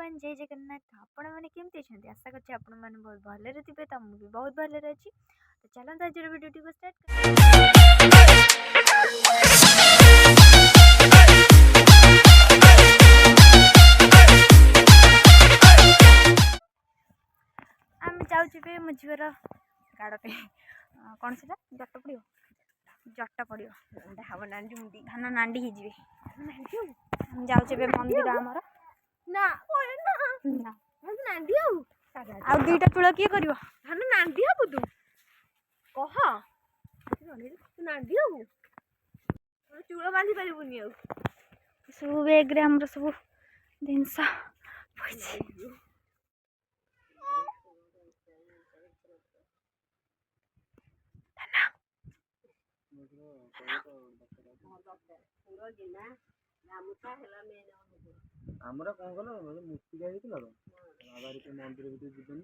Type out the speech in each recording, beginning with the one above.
Everyone जय जगन्नाथ। आपण मैंने केमती अच्छा आशा करछी आपण मैंने बहुत भलरे थे तो मुझे बहुत भलरे अच्छी। तो चलते आज वीडियो को स्टार्ट आम जाऊे मो झीर गाड़े कौन से जट पड़ो जट पड़ो धान नांडी ही जाऊे मंदिर आमर ना नांदी आ दुईटा चूल किए कर धान नांदी हबु तू कह नांदी हबु चूल बांधि पारबुनि सब बेग्रे आमर सब जिनस आमर कौन कल मूर्ति गाइला तो मंदिर भीतर जीवन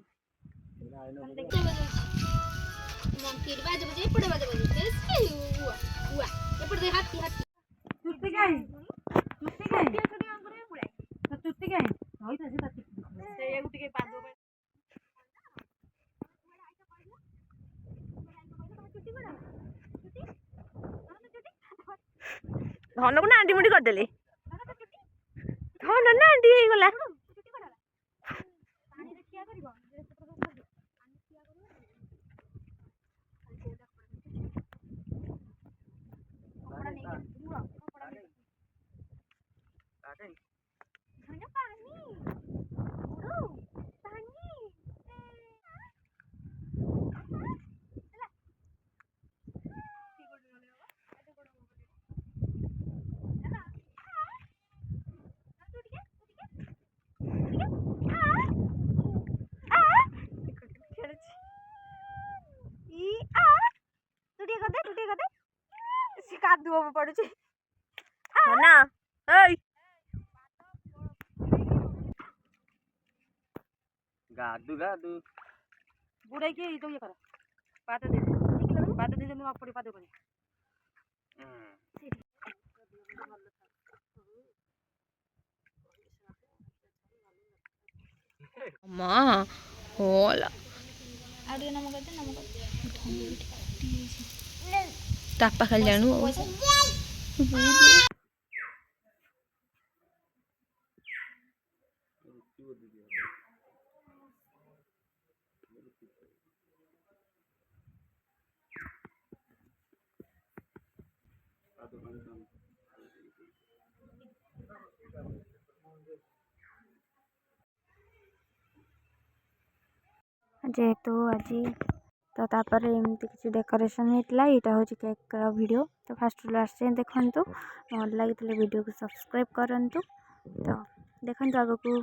धन को नांटी मुंडी करदेले धन नांटी हो गला कादुआ पड़ू ना गादू गादू बुढ़ाई के तो ये कर पाद दे पड़ी पाद कर मां होला तापा खाली जानू जेहेतु आज तो तापर एमती किसी डेकोरेशन होता यहाँ हूँ केक वीडियो तो फास्ट लास्ट देखु भल लगी वीडियो को सब्सक्राइब करूँ तो देखो आग को